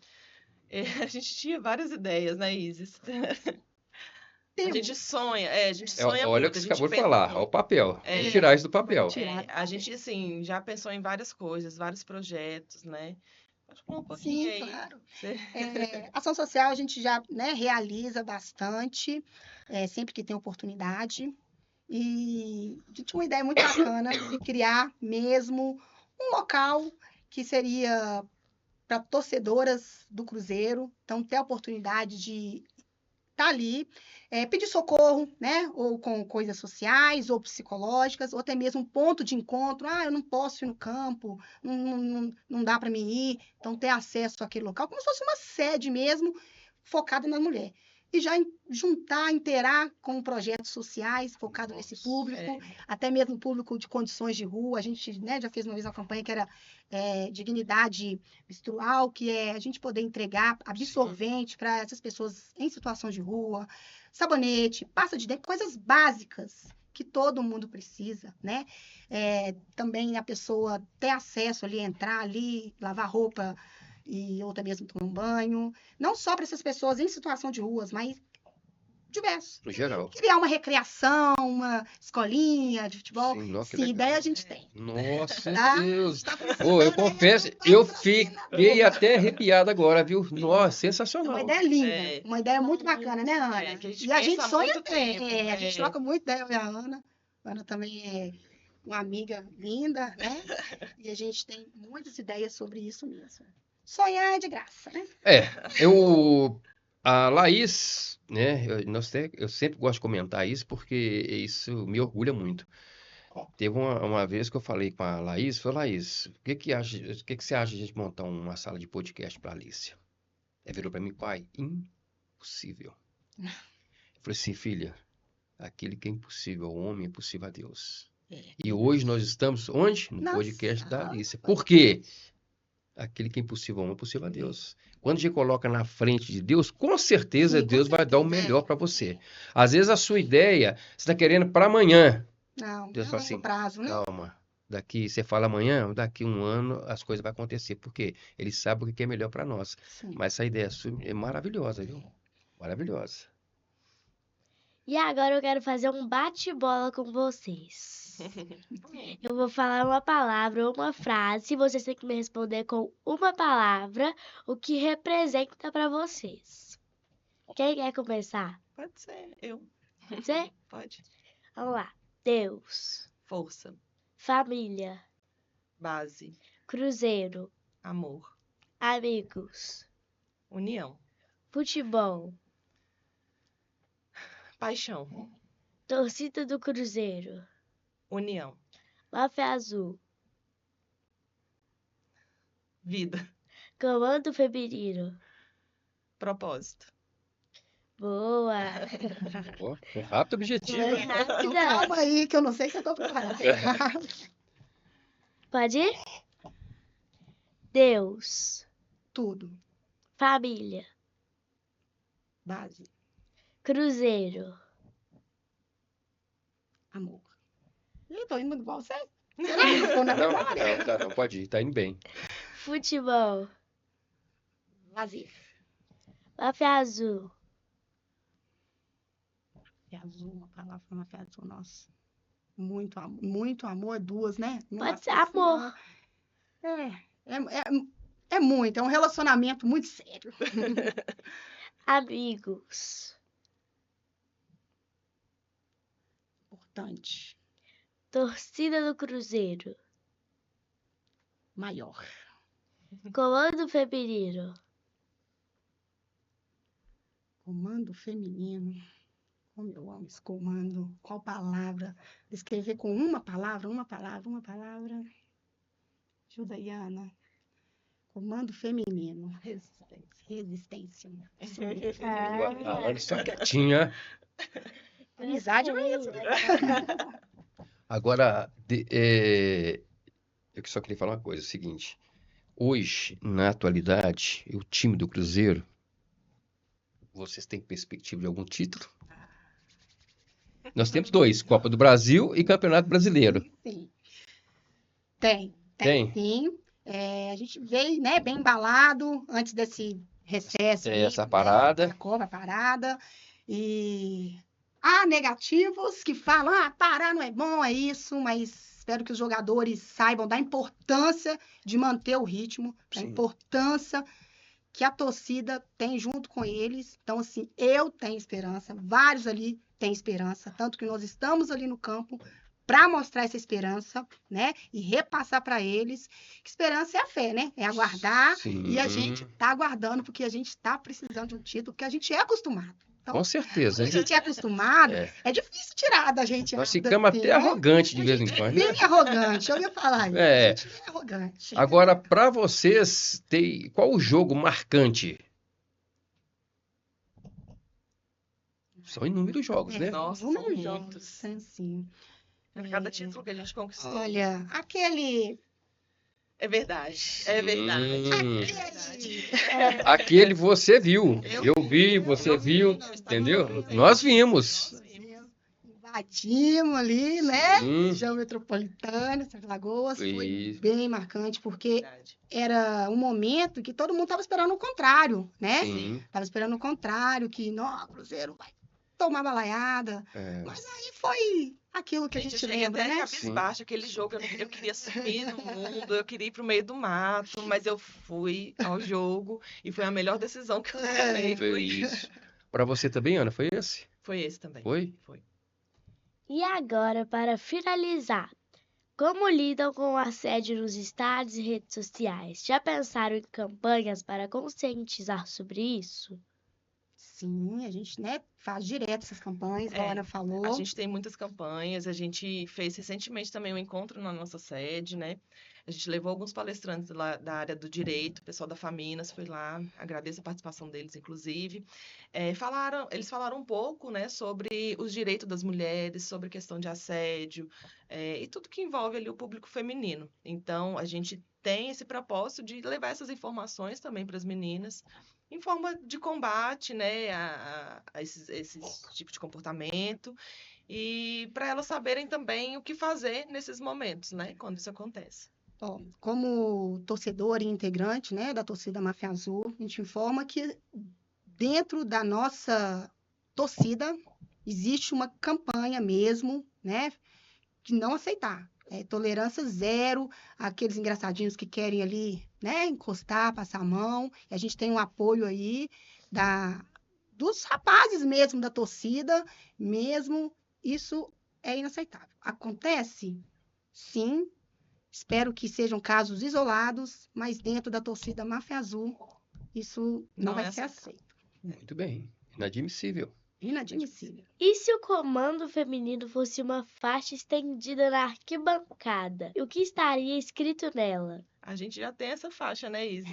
A gente tinha várias ideias, né, Isis? A gente sonha Olha o muito. que A você gente acabou de pensa falar, muito. o papel. Vamos tirar isso do papel. Tirar. A gente, assim, já pensou em várias coisas, vários projetos, né? Pode falar um pouquinho Sim, aí. claro. Você- Ação social a gente já, né, realiza bastante, sempre que tem oportunidade. E a gente tinha uma ideia muito bacana de criar mesmo um local que seria para torcedoras do Cruzeiro, então ter a oportunidade de estar ali, pedir socorro, né? Ou com coisas sociais, ou psicológicas, ou até mesmo um ponto de encontro. Ah, eu não posso ir no campo, não dá para mim ir. Então, ter acesso àquele local, como se fosse uma sede mesmo, focada na mulher. E já juntar, inteirar com projetos sociais focados nesse público, até mesmo público de condições de rua. A gente, né, já fez uma vez uma campanha que era dignidade menstrual, que é a gente poder entregar absorvente para essas pessoas em situação de rua, sabonete, pasta de dente, coisas básicas que todo mundo precisa, né? Também a pessoa ter acesso ali, entrar ali, lavar roupa e ou até mesmo tomar um banho, não só para essas pessoas em situação de ruas, mas diversos. No geral. Criar uma recreação, uma escolinha de futebol. Sim, ó, que Sim, legal. ideia a gente tem. Nossa, Tá? Deus. Tá precisando, Ô, eu né? confesso, Um eu patrocinador. fiquei até arrepiado agora, viu? Nossa, É uma sensacional. ideia linda, É. uma ideia muito bacana, né, Ana? É, que a gente E a gente pensa há sonha muito ter, tempo. a gente É. troca muito ideia, eu e a Ana. A Ana também é uma amiga linda, né? E a gente tem muitas ideias sobre isso mesmo. Sonhar é de graça, né? A Laís, né? Eu sempre gosto de comentar isso porque isso me orgulha muito. Teve uma vez que eu falei com a Laís, falei, Laís, o que você acha de a gente montar uma sala de podcast para a Alicia? Ela virou para mim, pai, impossível. Eu falei assim, filha, aquilo que é impossível ao homem é possível a Deus. E hoje nós estamos onde? No Nossa, podcast da aham. Alicia. Por quê? Aquele que é impossível ao homem é possível a Deus. Quando a gente coloca na frente de Deus, com certeza Sim, com Deus vai dar o certeza, melhor para você. Às vezes a sua ideia, você está querendo para amanhã. Não, Deus é fala longo assim, prazo, né? calma. Daqui, você fala amanhã, daqui um ano as coisas vão acontecer. Porque ele sabe o que é melhor para nós. Sim. Mas essa ideia sua é maravilhosa, viu? Maravilhosa. E agora eu quero fazer um bate-bola com vocês. Eu vou falar uma palavra ou uma frase e vocês têm que me responder com uma palavra o que representa para vocês. Quem quer começar? Pode ser, eu. Pode ser? Pode. Vamos lá. Deus, Força, família, base, cruzeiro, amor, amigos, união, futebol, paixão, torcida do Cruzeiro, união, Máfia Azul, vida, comando feminino. propósito. Boa! Ó, é rápido, objetivo. Foi Então, rápida. calma aí, que eu não sei se eu tô preparada. Pode ir? Deus, Tudo. família, Base. cruzeiro, Amor. Ih, tô indo igual você. Será que eu tô na Não, memória? não, pode ir, tá indo bem. futebol, Lazer. Máfia Azul, Fé azul, uma palavra uma fé azul, nossa. Muito amor, é duas, né? Pode ser Nossa amor. Senhora. É muito, é um relacionamento muito sério. amigos, Importante. torcida do Cruzeiro, Maior. comando feminino, Comando feminino. Como eu amo esse comando. Qual palavra? Descrever com uma palavra. Ajuda aí, Ana. Comando feminino. Resistência. A Ana só quietinha. Amizade não é isso. Agora, eu só queria falar uma coisa, é o seguinte. Hoje, na atualidade, o time do Cruzeiro, vocês têm perspectiva de algum título? Nós temos dois, Copa do Brasil e Campeonato Brasileiro. Sim. Tem Tem? sim. A gente veio, né, bem embalado antes desse recesso. Tem aí, essa né, parada. da Copa parada. E há negativos que falam, parar não é bom, é isso, mas espero que os jogadores saibam da importância de manter o ritmo, da Sim. importância que a torcida tem junto com eles. Então, assim, eu tenho esperança, vários ali têm esperança, tanto que nós estamos ali no campo para mostrar essa esperança, né? E repassar para eles que esperança é a fé, né? É aguardar. Sim. E a gente está aguardando porque a gente está precisando de um título, porque a gente é acostumado. Então, Com certeza. a gente é acostumado, É. é difícil tirar da gente. Nós nada ficamos assim, até né? arrogantes de vez em quando. Bem arrogante, eu ia falar isso. É. A gente é arrogante. Agora, para vocês, qual o jogo marcante? São inúmeros jogos, né? Nossa, Número são de jogos, muitos. assim. Cada título que a gente conquistou. Olha, aquele. É verdade. É verdade. Aquele você viu. Eu vi, você Eu viu. vi, nós Entendeu? estávamos ali. Nós vimos. Nós vimos. Invadimos ali, né? Sim. Região metropolitana, Sete Lagoas. Foi Isso. bem marcante, porque Verdade. era um momento que todo mundo estava esperando o contrário, né? Sim. Tava esperando o contrário, que, não, o Cruzeiro vai tomar balaiada. É, Mas aí foi aquilo que a Gente, eu gente cheguei lembra, até né? cabisbaixa, aquele jogo, eu queria sumir do mundo, eu queria ir pro meio do mato, mas eu fui ao jogo e foi a melhor decisão que eu tomei. foi isso. Para você também, Ana, foi esse? Foi esse também. Foi? Foi. E agora, para finalizar, como lidam com o assédio nos estádios e redes sociais? Já pensaram em campanhas para conscientizar sobre isso? Sim, a gente, né, faz direto essas campanhas, igual a Ana A falou. gente tem muitas campanhas, a gente fez recentemente também um encontro na nossa sede, né? A gente levou alguns palestrantes lá da área do direito, o pessoal da Faminas foi lá, agradeço a participação deles, inclusive. Eles falaram um pouco, né, sobre os direitos das mulheres, sobre a questão de assédio, e tudo que envolve ali o público feminino. Então, a gente tem esse propósito de levar essas informações também para as meninas, em forma de combate, né, a esse tipo de comportamento e para elas saberem também o que fazer nesses momentos, né, quando isso acontece. Ó, como torcedor e integrante, né, da torcida Máfia Azul, a gente informa que dentro da nossa torcida existe uma campanha mesmo, né, de não aceitar. Tolerância zero àqueles engraçadinhos que querem ali, né, encostar, passar a mão. E a gente tem um apoio aí dos rapazes mesmo da torcida, mesmo isso é inaceitável. Acontece? Sim. Espero que sejam casos isolados, mas dentro da torcida Máfia Azul, isso não Não vai é ser aceitável. aceito. Muito bem. Inadmissível. Inadmissível. E se o comando feminino fosse uma faixa estendida na arquibancada? O que estaria escrito nela? A gente já tem essa faixa, né, Izzy?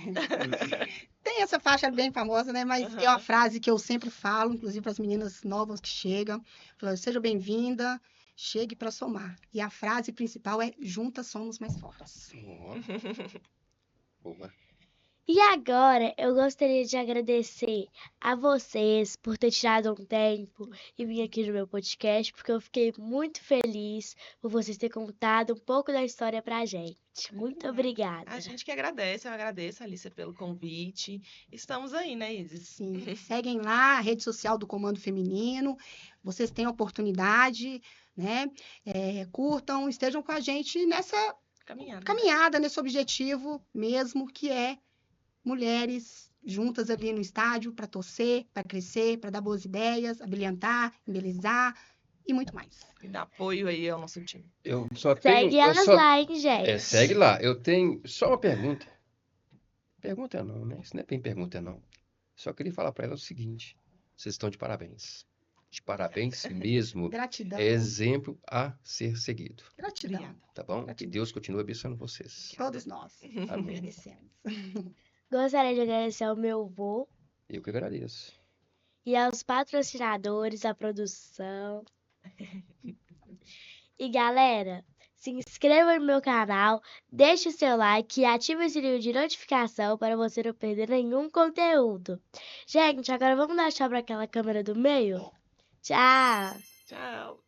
Tem essa faixa bem famosa, né? Mas é uma Aham. frase que eu sempre falo, inclusive para as meninas novas que chegam. Falo, seja bem-vinda, chegue para somar. E a frase principal é: juntas somos mais fortes. Ó, boa. E agora eu gostaria de agradecer a vocês por ter tirado um tempo e vir aqui no meu podcast, porque eu fiquei muito feliz por vocês terem contado um pouco da história pra gente. Muito obrigada. A gente que agradece, eu agradeço, Alicia, pelo convite. Estamos aí, né, Izzy? Sim, seguem lá a rede social do Comando Feminino. Vocês têm oportunidade, né? Curtam, estejam com a gente nessa Caminhada. caminhada, nesse objetivo mesmo, que é mulheres juntas ali no estádio para torcer, para crescer, para dar boas ideias, abrilhantar, embelezar e muito mais. E dá apoio aí ao nosso time. Eu só tenho. Segue elas lá, hein, gente? Segue lá. Eu tenho só uma pergunta. Pergunta não, né? Isso não é bem pergunta, não. Só queria falar para ela o seguinte: vocês estão de parabéns. De parabéns mesmo. Gratidão. É exemplo a ser seguido. Gratidão. Obrigada. Tá bom? Que Gratidão. Deus continue abençoando vocês. Todos nós. Amém. Agradecemos. Gostaria de agradecer ao meu avô Eu que agradeço. e aos patrocinadores, à produção. E galera, se inscreva no meu canal, deixe o seu like e ative o sininho de notificação para você não perder nenhum conteúdo. Gente, agora vamos dar tchau para aquela câmera do meio? Tchau! Tchau.